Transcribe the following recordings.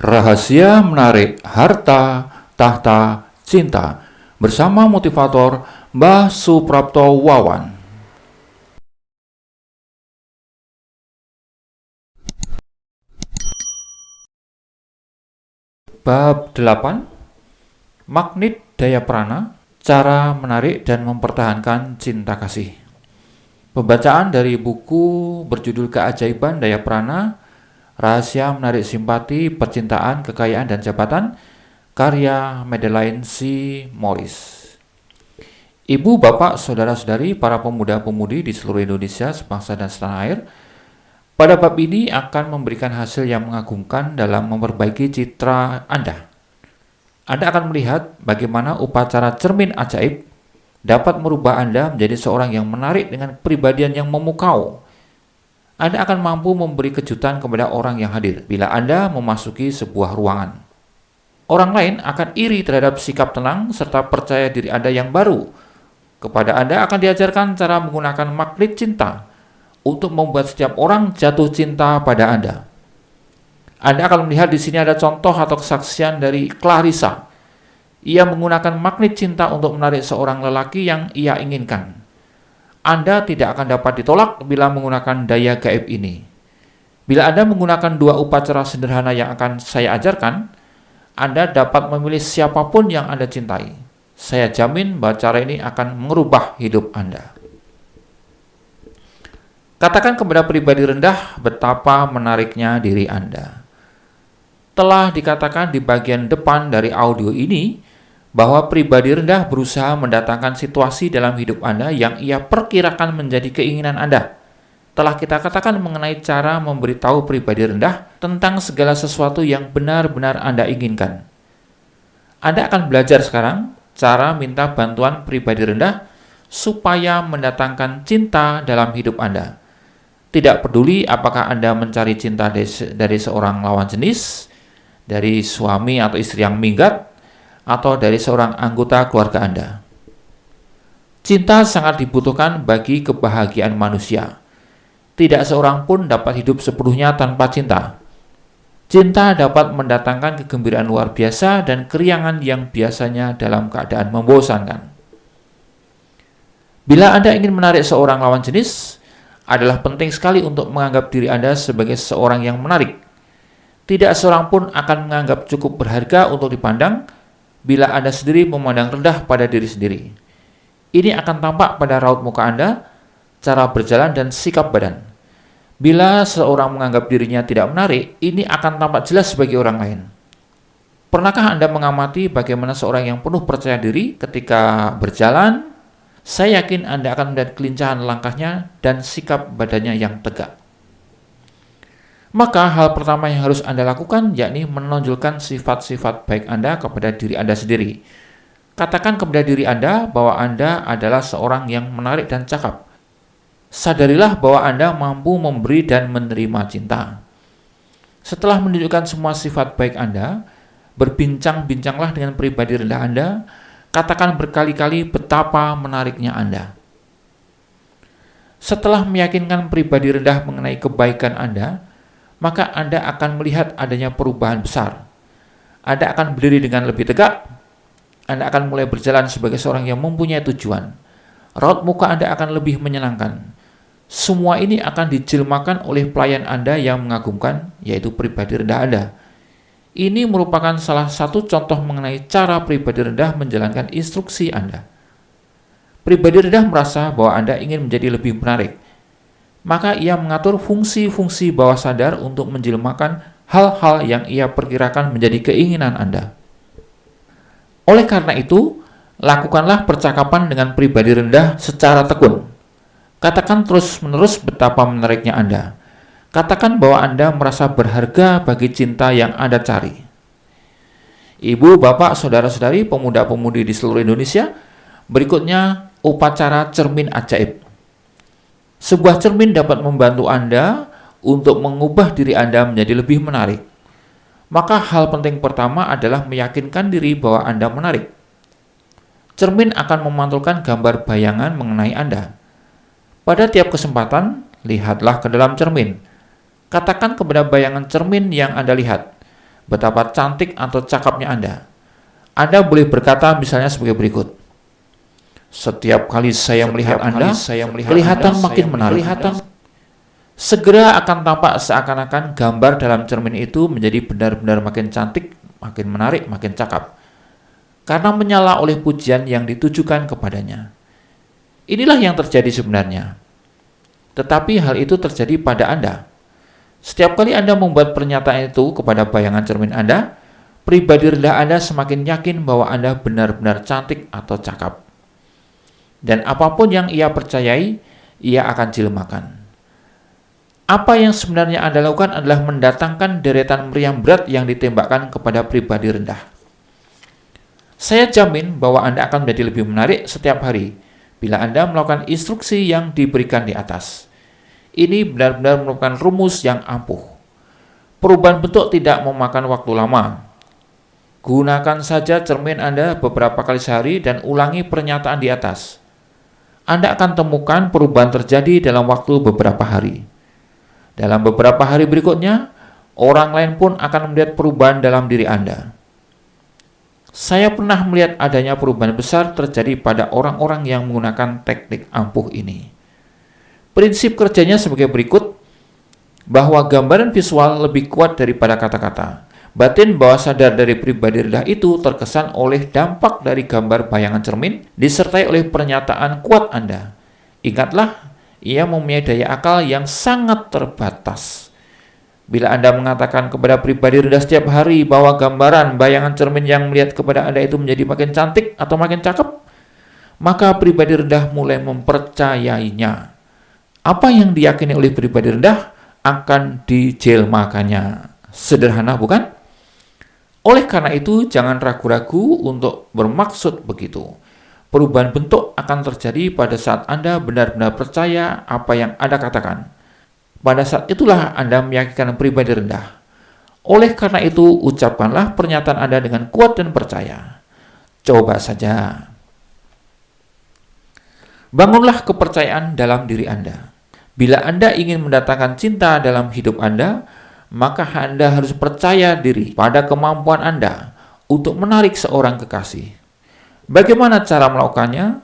Rahasia menarik harta, tahta, cinta bersama motivator Mbah Suprapto Wawan. Bab 8. Magnet daya prana, cara menarik dan mempertahankan cinta kasih. Pembacaan dari buku berjudul Keajaiban Daya Prana, Rahasia Menarik Simpati, Percintaan, Kekayaan, dan Jabatan, karya Madeleine C. Morris. Ibu, bapak, saudara-saudari, para pemuda-pemudi di seluruh Indonesia, sebangsa dan setanah air, pada bab ini akan memberikan hasil yang mengagumkan dalam memperbaiki citra Anda. Anda akan melihat bagaimana upacara cermin ajaib dapat merubah Anda menjadi seorang yang menarik dengan kepribadian yang memukau. Anda akan mampu memberi kejutan kepada orang yang hadir bila Anda memasuki sebuah ruangan. Orang lain akan iri terhadap sikap tenang serta percaya diri Anda yang baru. Kepada Anda akan diajarkan cara menggunakan magnet cinta untuk membuat setiap orang jatuh cinta pada Anda. Anda akan melihat di sini ada contoh atau kesaksian dari Clarissa. Ia menggunakan magnet cinta untuk menarik seorang lelaki yang ia inginkan. Anda tidak akan dapat ditolak bila menggunakan daya gaib ini. Bila Anda menggunakan dua upacara sederhana yang akan saya ajarkan, Anda dapat memilih siapapun yang Anda cintai. Saya jamin bahwa cara ini akan merubah hidup Anda. Katakan kepada pribadi rendah betapa menariknya diri Anda. Telah dikatakan di bagian depan dari audio ini bahwa pribadi rendah berusaha mendatangkan situasi dalam hidup Anda yang ia perkirakan menjadi keinginan Anda. Telah kita katakan mengenai cara memberitahu pribadi rendah tentang segala sesuatu yang benar-benar Anda inginkan. Anda akan belajar sekarang cara minta bantuan pribadi rendah supaya mendatangkan cinta dalam hidup Anda. Tidak peduli apakah Anda mencari cinta dari seorang lawan jenis, dari suami atau istri yang minggat, atau dari seorang anggota keluarga Anda. Cinta sangat dibutuhkan bagi kebahagiaan manusia. Tidak seorang pun dapat hidup sepenuhnya tanpa cinta. Cinta dapat mendatangkan kegembiraan luar biasa dan keriangan yang biasanya dalam keadaan membosankan. Bila Anda ingin menarik seorang lawan jenis, adalah penting sekali untuk menganggap diri Anda sebagai seorang yang menarik. Tidak seorang pun akan menganggap cukup berharga untuk dipandang bila Anda sendiri memandang rendah pada diri sendiri. Ini akan tampak pada raut muka Anda, cara berjalan, dan sikap badan. Bila seorang menganggap dirinya tidak menarik, ini akan tampak jelas bagi orang lain. Pernahkah Anda mengamati bagaimana seorang yang penuh percaya diri ketika berjalan? Saya yakin Anda akan melihat kelincahan langkahnya dan sikap badannya yang tegak. Maka hal pertama yang harus Anda lakukan yakni menonjolkan sifat-sifat baik Anda kepada diri Anda sendiri. Katakan kepada diri Anda bahwa Anda adalah seorang yang menarik dan cakap. Sadarilah bahwa Anda mampu memberi dan menerima cinta. Setelah menunjukkan semua sifat baik Anda, berbincang-bincanglah dengan pribadi rendah Anda. Katakan berkali-kali betapa menariknya Anda. Setelah meyakinkan pribadi rendah mengenai kebaikan Anda, maka Anda akan melihat adanya perubahan besar. Anda akan berdiri dengan lebih tegak. Anda akan mulai berjalan sebagai seorang yang mempunyai tujuan. Raut muka Anda akan lebih menyenangkan. Semua ini akan dijelmakan oleh pelayan Anda yang mengagumkan, yaitu pribadi rendah Anda. Ini merupakan salah satu contoh mengenai cara pribadi rendah menjalankan instruksi Anda. Pribadi rendah merasa bahwa Anda ingin menjadi lebih menarik. Maka ia mengatur fungsi-fungsi bawah sadar untuk menjelmakan hal-hal yang ia perkirakan menjadi keinginan Anda. Oleh karena itu, lakukanlah percakapan dengan pribadi rendah secara tekun. Katakan terus-menerus betapa menariknya Anda. Katakan bahwa Anda merasa berharga bagi cinta yang Anda cari. Ibu, bapak, saudara-saudari, pemuda-pemudi di seluruh Indonesia, berikutnya upacara cermin ajaib. Sebuah cermin dapat membantu Anda untuk mengubah diri Anda menjadi lebih menarik. Maka hal penting pertama adalah meyakinkan diri bahwa Anda menarik. Cermin akan memantulkan gambar bayangan mengenai Anda. Pada tiap kesempatan, lihatlah ke dalam cermin. Katakan kepada bayangan cermin yang Anda lihat betapa cantik atau cakapnya Anda. Anda boleh berkata misalnya sebagai berikut. Setiap kali saya melihat Anda, kelihatan makin menarik. Segera akan tampak seakan-akan gambar dalam cermin itu menjadi benar-benar makin cantik, makin menarik, makin cakap. Karena menyala oleh pujian yang ditujukan kepadanya. Inilah yang terjadi sebenarnya. Tetapi hal itu terjadi pada Anda. Setiap kali Anda membuat pernyataan itu kepada bayangan cermin Anda, pribadi rendah Anda semakin yakin bahwa Anda benar-benar cantik atau cakap. Dan apapun yang ia percayai, ia akan jelmakan. Apa yang sebenarnya Anda lakukan adalah mendatangkan deretan meriam berat yang ditembakkan kepada pribadi rendah. Saya jamin bahwa Anda akan menjadi lebih menarik setiap hari bila Anda melakukan instruksi yang diberikan di atas. Ini benar-benar merupakan rumus yang ampuh. Perubahan bentuk tidak memakan waktu lama. Gunakan saja cermin Anda beberapa kali sehari dan ulangi pernyataan di atas. Anda akan temukan perubahan terjadi dalam waktu beberapa hari. Dalam beberapa hari berikutnya, orang lain pun akan melihat perubahan dalam diri Anda. Saya pernah melihat adanya perubahan besar terjadi pada orang-orang yang menggunakan teknik ampuh ini. Prinsip kerjanya sebagai berikut, bahwa gambaran visual lebih kuat daripada kata-kata. Batin bawah sadar dari pribadi rendah itu terkesan oleh dampak dari gambar bayangan cermin, disertai oleh pernyataan kuat Anda. Ingatlah, ia mempunyai daya akal yang sangat terbatas. Bila Anda mengatakan kepada pribadi rendah setiap hari bahwa gambaran bayangan cermin yang melihat kepada Anda itu menjadi makin cantik atau makin cakep, maka pribadi rendah mulai mempercayainya. Apa yang diyakini oleh pribadi rendah akan dijelmakannya. Sederhana, bukan? Oleh karena itu, jangan ragu-ragu untuk bermaksud begitu. Perubahan bentuk akan terjadi pada saat Anda benar-benar percaya apa yang Anda katakan. Pada saat itulah Anda meyakinkan pribadi rendah. Oleh karena itu, ucapkanlah pernyataan Anda dengan kuat dan percaya. Coba saja. Bangunlah kepercayaan dalam diri Anda. Bila Anda ingin mendatangkan cinta dalam hidup Anda, maka Anda harus percaya diri pada kemampuan Anda untuk menarik seorang kekasih. Bagaimana cara melakukannya?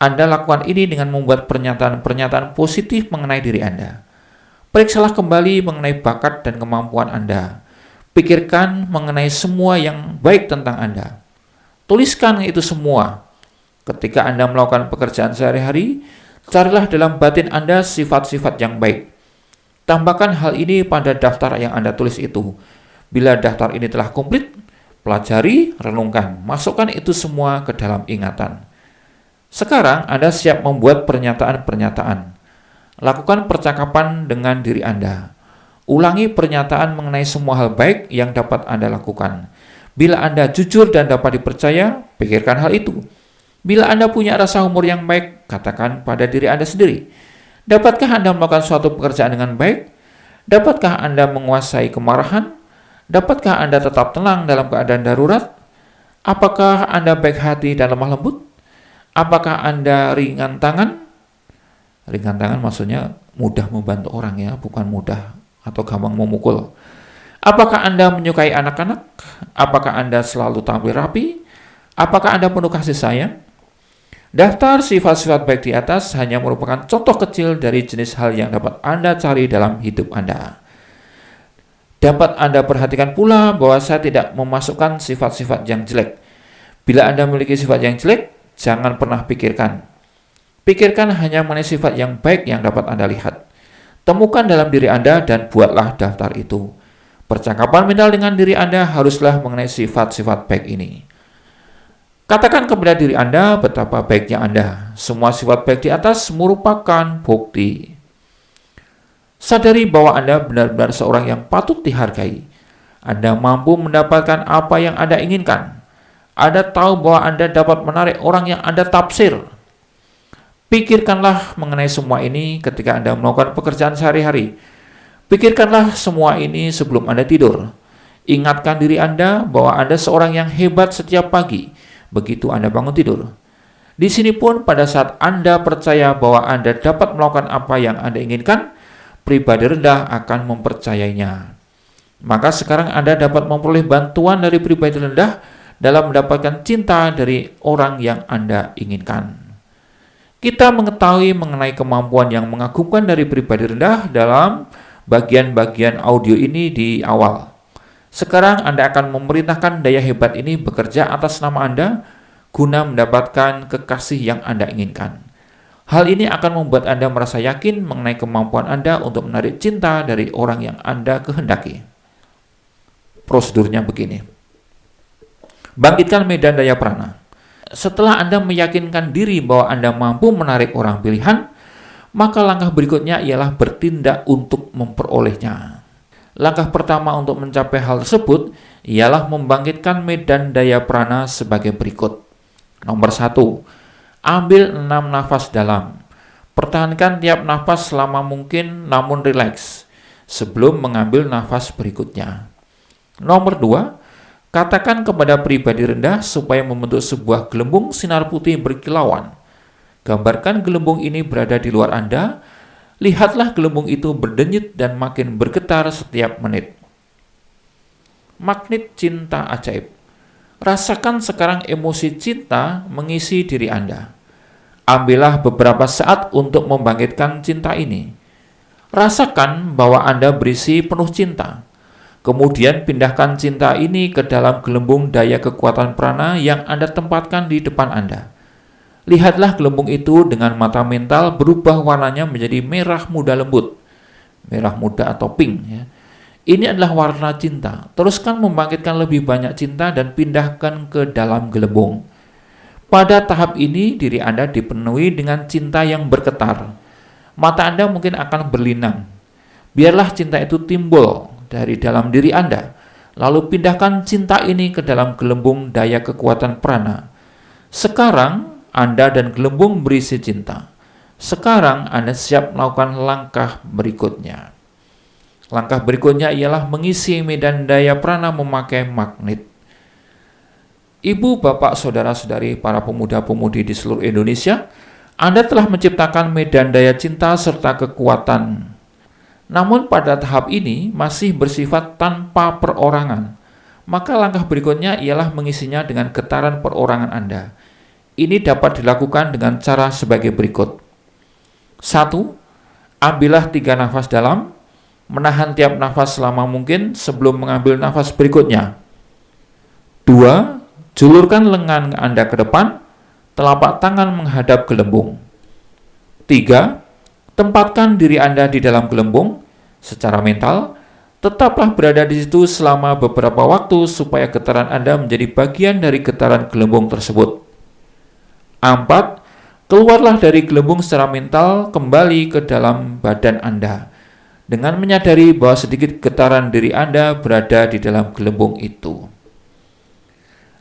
Anda lakukan ini dengan membuat pernyataan-pernyataan positif mengenai diri Anda. Periksalah kembali mengenai bakat dan kemampuan Anda. Pikirkan mengenai semua yang baik tentang Anda. Tuliskan itu semua. Ketika Anda melakukan pekerjaan sehari-hari, carilah dalam batin Anda sifat-sifat yang baik. Tambahkan hal ini pada daftar yang Anda tulis itu. Bila daftar ini telah komplit, pelajari, renungkan, masukkan itu semua ke dalam ingatan. Sekarang Anda siap membuat pernyataan-pernyataan. Lakukan percakapan dengan diri Anda. Ulangi pernyataan mengenai semua hal baik yang dapat Anda lakukan. Bila Anda jujur dan dapat dipercaya, pikirkan hal itu. Bila Anda punya rasa humor yang baik, katakan pada diri Anda sendiri. Dapatkah Anda melakukan suatu pekerjaan dengan baik? Dapatkah Anda menguasai kemarahan? Dapatkah Anda tetap tenang dalam keadaan darurat? Apakah Anda baik hati dan lemah lembut? Apakah Anda ringan tangan? Ringan tangan maksudnya mudah membantu orang ya, bukan mudah atau gampang memukul. Apakah Anda menyukai anak-anak? Apakah Anda selalu tampil rapi? Apakah Anda penuh kasih sayang? Daftar sifat-sifat baik di atas hanya merupakan contoh kecil dari jenis hal yang dapat Anda cari dalam hidup Anda. Dapat Anda perhatikan pula bahwa saya tidak memasukkan sifat-sifat yang jelek. Bila Anda memiliki sifat yang jelek, jangan pernah pikirkan. Pikirkan hanya mengenai sifat yang baik yang dapat Anda lihat. Temukan dalam diri Anda dan buatlah daftar itu. Percakapan mental dengan diri Anda haruslah mengenai sifat-sifat baik ini. Katakan kepada diri Anda betapa baiknya Anda. Semua sifat baik di atas merupakan bukti. Sadari bahwa Anda benar-benar seorang yang patut dihargai. Anda mampu mendapatkan apa yang Anda inginkan. Anda tahu bahwa Anda dapat menarik orang yang Anda taksir. Pikirkanlah mengenai semua ini ketika Anda melakukan pekerjaan sehari-hari. Pikirkanlah semua ini sebelum Anda tidur. Ingatkan diri Anda bahwa Anda seorang yang hebat setiap pagi. Begitu Anda bangun tidur. Di sini pun pada saat Anda percaya bahwa Anda dapat melakukan apa yang Anda inginkan, pribadi rendah akan mempercayainya. Maka sekarang Anda dapat memperoleh bantuan dari pribadi rendah dalam mendapatkan cinta dari orang yang Anda inginkan. Kita mengetahui mengenai kemampuan yang mengagumkan dari pribadi rendah dalam bagian-bagian audio ini di awal. Sekarang Anda akan memerintahkan daya hebat ini bekerja atas nama Anda guna mendapatkan kekasih yang Anda inginkan. Hal ini akan membuat Anda merasa yakin mengenai kemampuan Anda untuk menarik cinta dari orang yang Anda kehendaki. Prosedurnya begini. Bangkitkan medan daya prana. Setelah Anda meyakinkan diri bahwa Anda mampu menarik orang pilihan, maka langkah berikutnya ialah bertindak untuk memperolehnya. Langkah pertama untuk mencapai hal tersebut ialah membangkitkan medan daya prana sebagai berikut. Nomor 1, ambil 6 nafas dalam. Pertahankan tiap nafas selama mungkin namun rileks sebelum mengambil nafas berikutnya. Nomor 2, katakan kepada pribadi rendah supaya membentuk sebuah gelembung sinar putih berkilauan. Gambarkan gelembung ini berada di luar Anda. Lihatlah gelembung itu berdenyut dan makin bergetar setiap menit. Magnet cinta ajaib. Rasakan sekarang emosi cinta mengisi diri Anda. Ambillah beberapa saat untuk membangkitkan cinta ini. Rasakan bahwa Anda berisi penuh cinta. Kemudian pindahkan cinta ini ke dalam gelembung daya kekuatan prana yang Anda tempatkan di depan Anda. Lihatlah gelembung itu dengan mata mental berubah warnanya menjadi merah muda lembut. Merah muda atau pink. Ya. Ini adalah warna cinta. Teruskan membangkitkan lebih banyak cinta dan pindahkan ke dalam gelembung. Pada tahap ini, diri Anda dipenuhi dengan cinta yang bergetar. Mata Anda mungkin akan berlinang. Biarlah cinta itu timbul dari dalam diri Anda. Lalu pindahkan cinta ini ke dalam gelembung daya kekuatan prana. Sekarang Anda dan gelembung berisi cinta. Sekarang Anda siap melakukan langkah berikutnya. Langkah berikutnya ialah mengisi medan daya prana memakai magnet. Ibu, bapak, saudara-saudari, para pemuda-pemudi di seluruh Indonesia, Anda telah menciptakan medan daya cinta serta kekuatan. Namun pada tahap ini masih bersifat tanpa perorangan. Maka langkah berikutnya ialah mengisinya dengan getaran perorangan Anda. Ini dapat dilakukan dengan cara sebagai berikut. 1. Ambillah 3 nafas dalam, menahan tiap nafas selama mungkin sebelum mengambil nafas berikutnya. 2. Julurkan lengan Anda ke depan, telapak tangan menghadap gelembung. 3. Tempatkan diri Anda di dalam gelembung secara mental. Tetaplah berada di situ selama beberapa waktu supaya getaran Anda menjadi bagian dari getaran gelembung tersebut. 4. Keluarlah dari gelembung secara mental kembali ke dalam badan Anda dengan menyadari bahwa sedikit getaran diri Anda berada di dalam gelembung itu.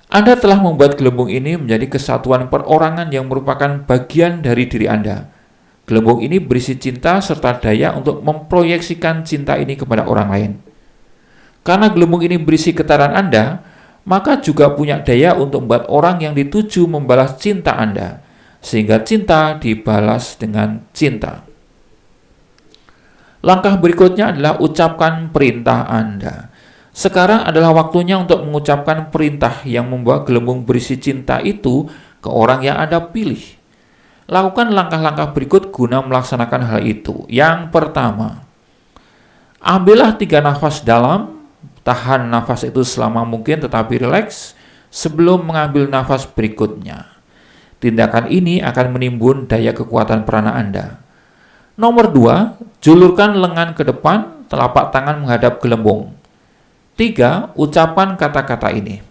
Anda telah membuat gelembung ini menjadi kesatuan perorangan yang merupakan bagian dari diri Anda. Gelembung ini berisi cinta serta daya untuk memproyeksikan cinta ini kepada orang lain. Karena gelembung ini berisi getaran Anda, maka juga punya daya untuk membuat orang yang dituju membalas cinta Anda, sehingga cinta dibalas dengan cinta. Langkah berikutnya adalah ucapkan perintah Anda. Sekarang adalah waktunya untuk mengucapkan perintah yang membawa gelembung berisi cinta itu ke orang yang Anda pilih. Lakukan langkah-langkah berikut guna melaksanakan hal itu. Yang pertama, ambillah 3 nafas dalam, tahan nafas itu selama mungkin tetapi rileks sebelum mengambil nafas berikutnya. Tindakan ini akan menimbun daya kekuatan prana Anda. Nomor 2, julurkan lengan ke depan, telapak tangan menghadap gelembung. 3, ucapan kata-kata ini.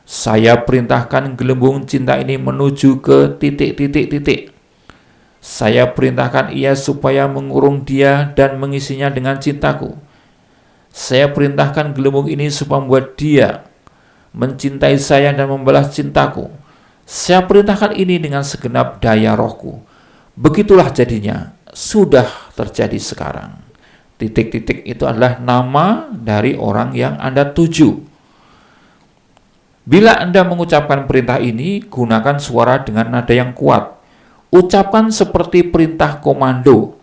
Saya perintahkan gelembung cinta ini menuju ke titik-titik-titik. Saya perintahkan ia supaya mengurung dia dan mengisinya dengan cintaku. Saya perintahkan gelembung ini supaya membuat dia mencintai saya dan membalas cintaku. Saya perintahkan ini dengan segenap daya rohku. Begitulah jadinya, sudah terjadi sekarang. Titik-titik itu adalah nama dari orang yang Anda tuju. Bila Anda mengucapkan perintah ini, gunakan suara dengan nada yang kuat. Ucapkan seperti perintah komando.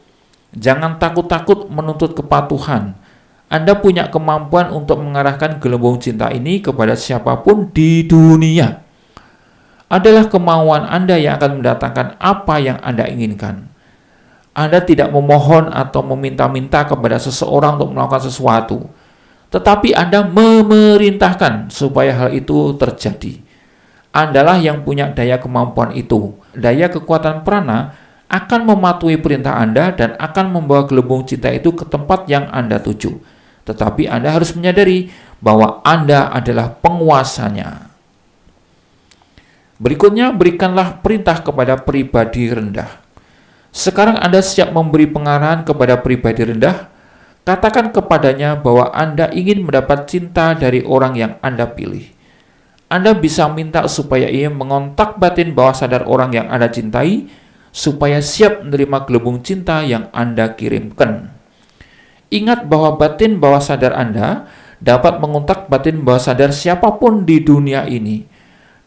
Jangan takut-takut menuntut kepatuhan. Anda punya kemampuan untuk mengarahkan gelembung cinta ini kepada siapapun di dunia. Adalah kemauan Anda yang akan mendatangkan apa yang Anda inginkan. Anda tidak memohon atau meminta-minta kepada seseorang untuk melakukan sesuatu, tetapi Anda memerintahkan supaya hal itu terjadi. Andalah yang punya daya kemampuan itu. Daya kekuatan prana akan mematuhi perintah Anda dan akan membawa gelembung cinta itu ke tempat yang Anda tuju. Tetapi Anda harus menyadari bahwa Anda adalah penguasanya. Berikutnya, berikanlah perintah kepada pribadi rendah. Sekarang Anda siap memberi pengarahan kepada pribadi rendah. Katakan kepadanya bahwa Anda ingin mendapat cinta dari orang yang Anda pilih. Anda bisa minta supaya ia mengontak batin bawah sadar orang yang Anda cintai, supaya siap menerima gelembung cinta yang Anda kirimkan. Ingat bahwa batin bawah sadar Anda dapat mengontak batin bawah sadar siapapun di dunia ini,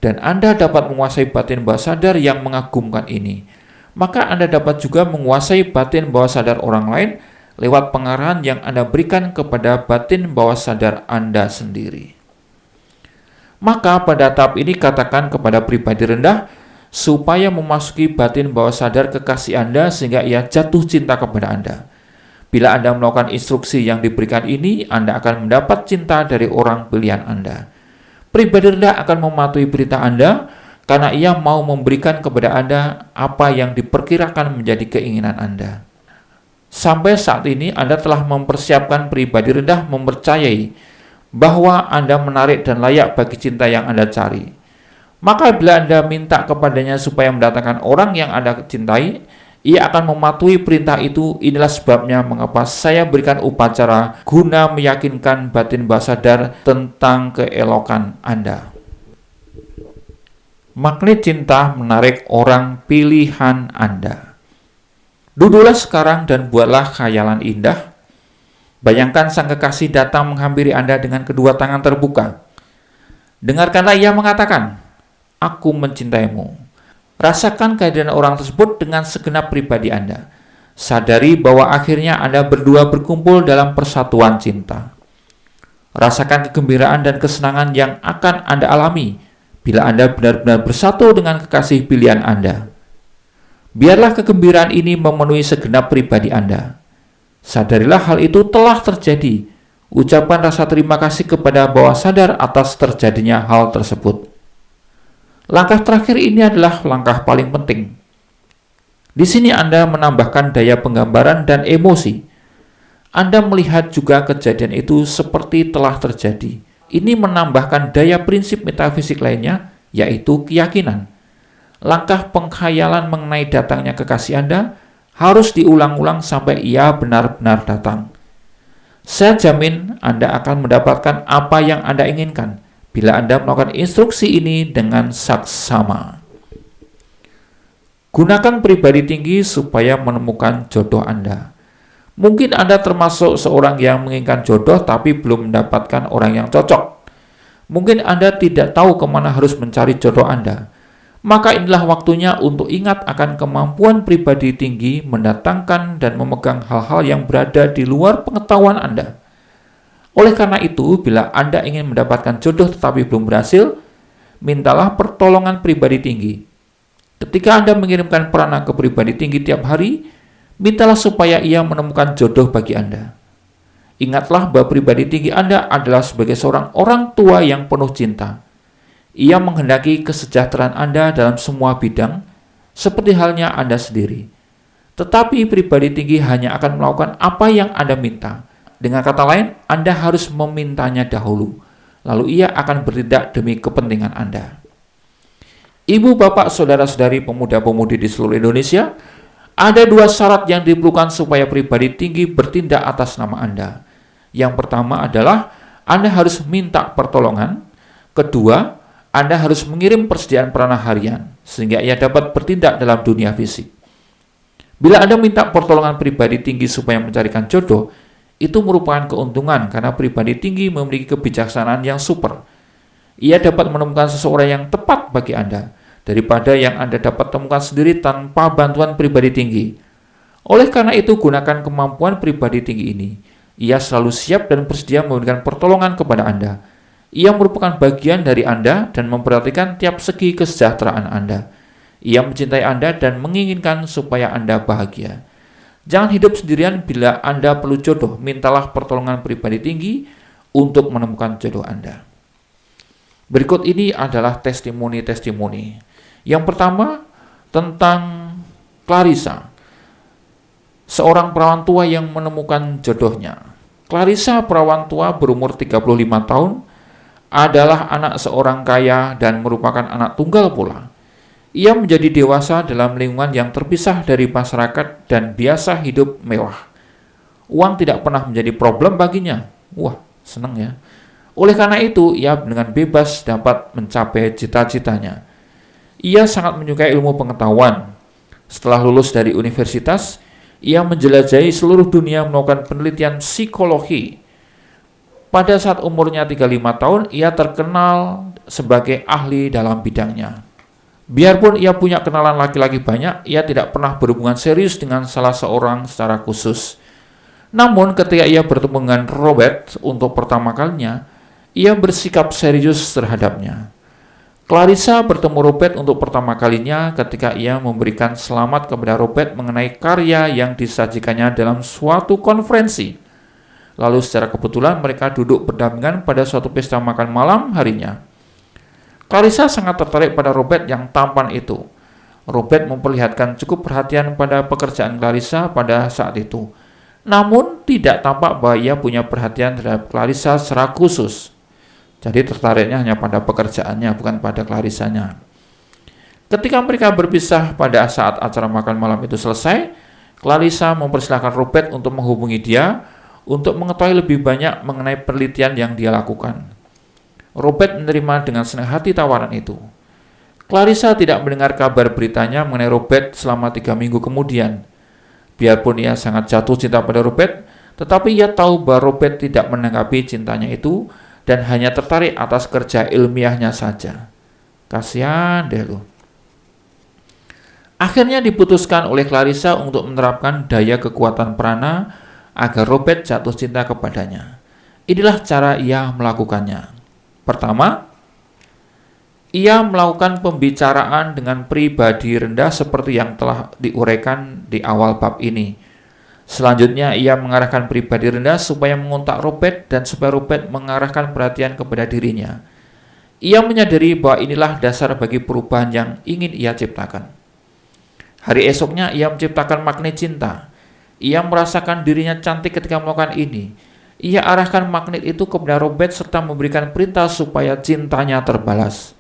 dan Anda dapat menguasai batin bawah sadar yang mengagumkan ini. Maka Anda dapat juga menguasai batin bawah sadar orang lain lewat pengarahan yang Anda berikan kepada batin bawah sadar Anda sendiri. Maka pada tahap ini katakan kepada pribadi rendah supaya memasuki batin bawah sadar kekasih Anda sehingga ia jatuh cinta kepada Anda. Bila Anda melakukan instruksi yang diberikan ini, Anda akan mendapat cinta dari orang pilihan Anda. Pribadi rendah akan mematuhi perintah Anda karena ia mau memberikan kepada Anda apa yang diperkirakan menjadi keinginan Anda. Sampai saat ini Anda telah mempersiapkan pribadi rendah mempercayai bahwa Anda menarik dan layak bagi cinta yang Anda cari. Maka bila Anda minta kepadanya supaya mendatangkan orang yang Anda cintai, ia akan mematuhi perintah itu. Inilah sebabnya mengapa saya berikan upacara guna meyakinkan batin bawah sadar tentang keelokan Anda. Magnet cinta menarik orang pilihan Anda. Duduklah sekarang dan buatlah khayalan indah. Bayangkan sang kekasih datang menghampiri Anda dengan kedua tangan terbuka. Dengarkanlah ia mengatakan, "Aku mencintaimu." Rasakan kehadiran orang tersebut dengan segenap pribadi Anda. Sadari bahwa akhirnya Anda berdua berkumpul dalam persatuan cinta. Rasakan kegembiraan dan kesenangan yang akan Anda alami bila Anda benar-benar bersatu dengan kekasih pilihan Anda. Biarlah kegembiraan ini memenuhi segenap pribadi Anda. Sadarilah hal itu telah terjadi. Ucapkan rasa terima kasih kepada bawah sadar atas terjadinya hal tersebut. Langkah terakhir ini adalah langkah paling penting. Di sini Anda menambahkan daya penggambaran dan emosi. Anda melihat juga kejadian itu seperti telah terjadi. Ini menambahkan daya prinsip metafisik lainnya, yaitu keyakinan. Langkah pengkhayalan mengenai datangnya kekasih Anda harus diulang-ulang sampai ia benar-benar datang. Saya jamin Anda akan mendapatkan apa yang Anda inginkan bila Anda melakukan instruksi ini dengan saksama. Gunakan pribadi tinggi supaya menemukan jodoh Anda. Mungkin Anda termasuk seorang yang menginginkan jodoh tapi belum mendapatkan orang yang cocok. Mungkin Anda tidak tahu kemana harus mencari jodoh Anda. Maka inilah waktunya untuk ingat akan kemampuan pribadi tinggi mendatangkan dan memegang hal-hal yang berada di luar pengetahuan Anda. Oleh karena itu, bila Anda ingin mendapatkan jodoh tetapi belum berhasil, mintalah pertolongan pribadi tinggi. Ketika Anda mengirimkan prana ke pribadi tinggi tiap hari, mintalah supaya ia menemukan jodoh bagi Anda. Ingatlah bahwa pribadi tinggi Anda adalah sebagai seorang orang tua yang penuh cinta. Ia menghendaki kesejahteraan Anda dalam semua bidang, seperti halnya Anda sendiri. Tetapi pribadi tinggi hanya akan melakukan apa yang Anda minta. Dengan kata lain, Anda harus memintanya dahulu, lalu ia akan bertindak demi kepentingan Anda. Ibu, bapak, saudara-saudari, pemuda-pemudi di seluruh Indonesia, ada dua syarat yang diperlukan supaya pribadi tinggi bertindak atas nama Anda. Yang pertama adalah Anda harus minta pertolongan. Kedua, Anda harus mengirim persediaan prana harian, sehingga ia dapat bertindak dalam dunia fisik. Bila Anda minta pertolongan pribadi tinggi supaya mencarikan jodoh, itu merupakan keuntungan karena pribadi tinggi memiliki kebijaksanaan yang super. Ia dapat menemukan seseorang yang tepat bagi Anda, daripada yang Anda dapat temukan sendiri tanpa bantuan pribadi tinggi. Oleh karena itu, gunakan kemampuan pribadi tinggi ini. Ia selalu siap dan bersedia memberikan pertolongan kepada Anda. Ia merupakan bagian dari Anda dan memperhatikan tiap segi kesejahteraan Anda. Ia mencintai Anda dan menginginkan supaya Anda bahagia. Jangan hidup sendirian. Bila Anda perlu jodoh, mintalah pertolongan pribadi tinggi untuk menemukan jodoh Anda. Berikut ini adalah testimoni-testimoni. Yang pertama, tentang Clarissa, seorang perawan tua yang menemukan jodohnya. Clarissa, perawan tua berumur 35 tahun, adalah anak seorang kaya dan merupakan anak tunggal pula. Ia menjadi dewasa dalam lingkungan yang terpisah dari masyarakat dan biasa hidup mewah. Uang tidak pernah menjadi problem baginya. Wah, senang ya. Oleh karena itu, ia dengan bebas dapat mencapai cita-citanya. Ia sangat menyukai ilmu pengetahuan. Setelah lulus dari universitas, ia menjelajahi seluruh dunia melakukan penelitian psikologi. Pada saat umurnya 35 tahun, ia terkenal sebagai ahli dalam bidangnya. Biarpun ia punya kenalan laki-laki banyak, ia tidak pernah berhubungan serius dengan salah seorang secara khusus. Namun ketika ia bertemu dengan Robert untuk pertama kalinya, ia bersikap serius terhadapnya. Clarissa bertemu Robert untuk pertama kalinya ketika ia memberikan selamat kepada Robert mengenai karya yang disajikannya dalam suatu konferensi. Lalu secara kebetulan mereka duduk berdampingan pada suatu pesta makan malam harinya. Clarissa sangat tertarik pada Robert yang tampan itu. Robert memperlihatkan cukup perhatian pada pekerjaan Clarissa pada saat itu. Namun tidak tampak bahwa ia punya perhatian terhadap Clarissa secara khusus. Jadi tertariknya hanya pada pekerjaannya, bukan pada Clarissanya. Ketika mereka berpisah pada saat acara makan malam itu selesai, Clarissa mempersilahkan Robert untuk menghubungi dia untuk mengetahui lebih banyak mengenai penelitian yang dia lakukan. Robert menerima dengan senang hati tawaran itu. Clarissa tidak mendengar kabar beritanya mengenai Robert selama 3 minggu kemudian. Biarpun ia sangat jatuh cinta pada Robert, tetapi ia tahu bahwa Robert tidak menanggapi cintanya itu dan hanya tertarik atas kerja ilmiahnya saja. Kasihan deh lu. Akhirnya diputuskan oleh Clarissa untuk menerapkan daya kekuatan prana agar Robert jatuh cinta kepadanya. Inilah cara ia melakukannya. Pertama, ia melakukan pembicaraan dengan pribadi rendah seperti yang telah diuraikan di awal bab ini. Selanjutnya, ia mengarahkan pribadi rendah supaya mengontak Robert dan supaya Robert mengarahkan perhatian kepada dirinya. Ia menyadari bahwa inilah dasar bagi perubahan yang ingin ia ciptakan. Hari esoknya, ia menciptakan magnet cinta. Ia merasakan dirinya cantik ketika melakukan ini. Ia arahkan magnet itu kepada Robert serta memberikan perintah supaya cintanya terbalas.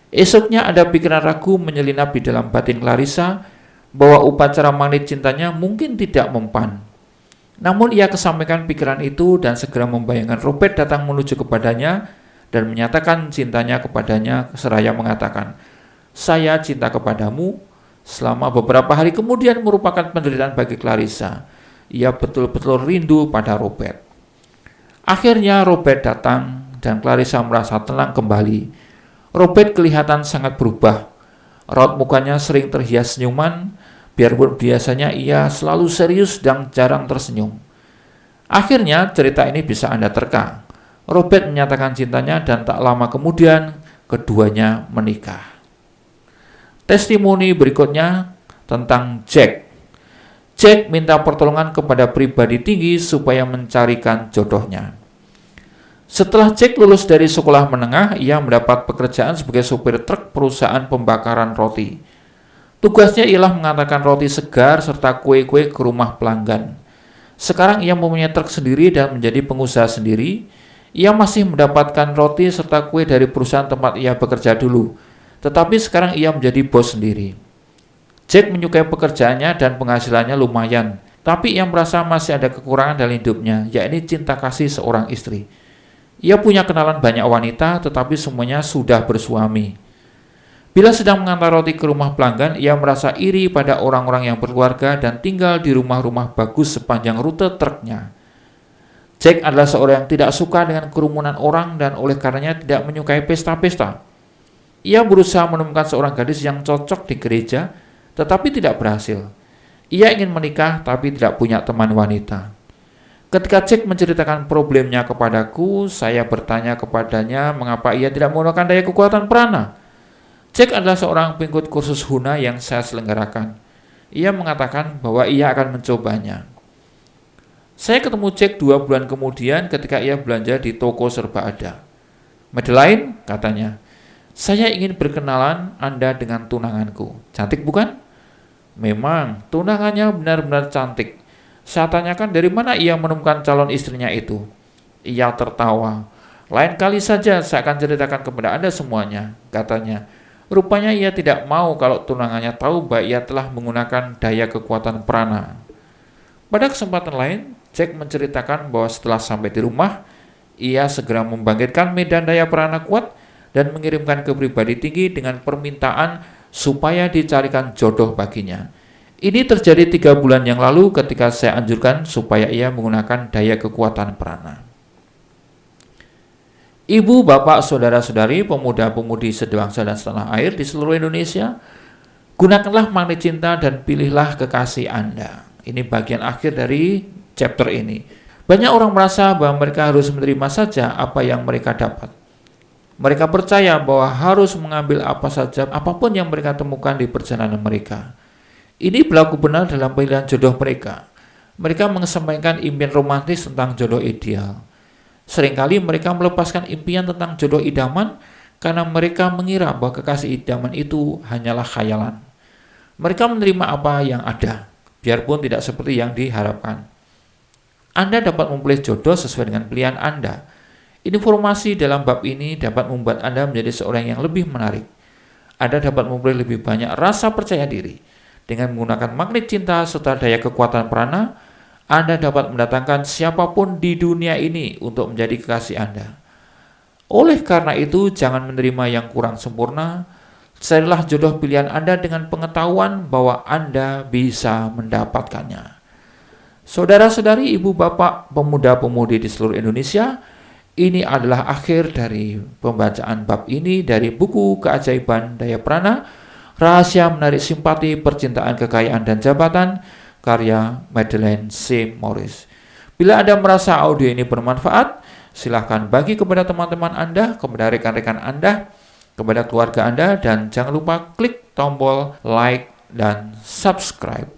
Esoknya ada pikiran ragu menyelinap di dalam batin Clarissa bahwa upacara magnet cintanya mungkin tidak mempan. Namun ia kesampaikan pikiran itu dan segera membayangkan Robert datang menuju kepadanya dan menyatakan cintanya kepadanya seraya mengatakan, "Saya cinta kepadamu." Selama beberapa hari kemudian merupakan penderitaan bagi Clarissa. Ia betul-betul rindu pada Robert. Akhirnya Robert datang dan Clarissa merasa tenang kembali. Robert kelihatan sangat berubah. Raut mukanya sering terhias senyuman, biarpun biasanya ia selalu serius dan jarang tersenyum. Akhirnya cerita ini bisa Anda terka. Robert menyatakan cintanya dan tak lama kemudian keduanya menikah. Testimoni berikutnya tentang Jack. Jack minta pertolongan kepada pribadi tinggi supaya mencarikan jodohnya. Setelah Jack lulus dari sekolah menengah, ia mendapat pekerjaan sebagai supir truk perusahaan pembakaran roti. Tugasnya ialah mengantarkan roti segar serta kue-kue ke rumah pelanggan. Sekarang ia mempunyai truk sendiri dan menjadi pengusaha sendiri. Ia masih mendapatkan roti serta kue dari perusahaan tempat ia bekerja dulu, tetapi sekarang ia menjadi bos sendiri. Jack menyukai pekerjaannya dan penghasilannya lumayan, tapi ia merasa masih ada kekurangan dalam hidupnya, yakni cinta kasih seorang istri. Ia punya kenalan banyak wanita, tetapi semuanya sudah bersuami. Bila sedang mengantar roti ke rumah pelanggan, ia merasa iri pada orang-orang yang berkeluarga dan tinggal di rumah-rumah bagus sepanjang rute truknya. Jack adalah seorang yang tidak suka dengan kerumunan orang dan oleh karenanya tidak menyukai pesta-pesta. Ia berusaha menemukan seorang gadis yang cocok di gereja, tetapi tidak berhasil. Ia ingin menikah tapi tidak punya teman wanita. Ketika Jack menceritakan problemnya kepadaku, saya bertanya kepadanya mengapa ia tidak menggunakan daya kekuatan prana. Jack adalah seorang pengikut kursus Huna yang saya selenggarakan. Ia mengatakan bahwa ia akan mencobanya. Saya ketemu Jack 2 bulan kemudian ketika ia belanja di toko serba ada. Madeline, katanya, saya ingin berkenalan Anda dengan tunanganku. Cantik bukan? Memang, tunangannya benar-benar cantik. Saya tanyakan dari mana ia menemukan calon istrinya itu. Ia tertawa. Lain kali saja saya akan ceritakan kepada Anda semuanya, katanya. Rupanya ia tidak mau kalau tunangannya tahu bahwa ia telah menggunakan daya kekuatan prana. Pada kesempatan lain, Jack menceritakan bahwa setelah sampai di rumah, ia segera membangkitkan medan daya prana kuat dan mengirimkan ke pribadi tinggi dengan permintaan supaya dicarikan jodoh baginya. Ini terjadi 3 bulan yang lalu ketika saya anjurkan supaya ia menggunakan daya kekuatan prana. Ibu, bapak, saudara-saudari, pemuda-pemudi sebangsa dan setanah air di seluruh Indonesia, gunakanlah magnet cinta dan pilihlah kekasih Anda. Ini bagian akhir dari chapter ini. Banyak orang merasa bahwa mereka harus menerima saja apa yang mereka dapat. Mereka percaya bahwa harus mengambil apa saja, apapun yang mereka temukan di perjalanan mereka. Ini berlaku benar dalam pilihan jodoh mereka. Mereka mengesampingkan impian romantis tentang jodoh ideal. Seringkali mereka melepaskan impian tentang jodoh idaman karena mereka mengira bahwa kekasih idaman itu hanyalah khayalan. Mereka menerima apa yang ada, biarpun tidak seperti yang diharapkan. Anda dapat memilih jodoh sesuai dengan pilihan Anda. Informasi dalam bab ini dapat membuat Anda menjadi seorang yang lebih menarik. Anda dapat memilih lebih banyak rasa percaya diri. Dengan menggunakan magnet cinta serta daya kekuatan prana, Anda dapat mendatangkan siapapun di dunia ini untuk menjadi kekasih Anda. Oleh karena itu, jangan menerima yang kurang sempurna. Carilah jodoh pilihan Anda dengan pengetahuan bahwa Anda bisa mendapatkannya. Saudara-saudari, ibu, bapak, pemuda-pemudi di seluruh Indonesia, ini adalah akhir dari pembacaan bab ini dari buku Keajaiban Daya Prana, Rahasia Menarik Simpati, Percintaan, Kekayaan, dan Jabatan, karya Madeline C. Morris. Bila Anda merasa audio ini bermanfaat, silahkan bagi kepada teman-teman Anda, kepada rekan-rekan Anda, kepada keluarga Anda, dan jangan lupa klik tombol like dan subscribe.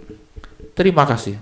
Terima kasih.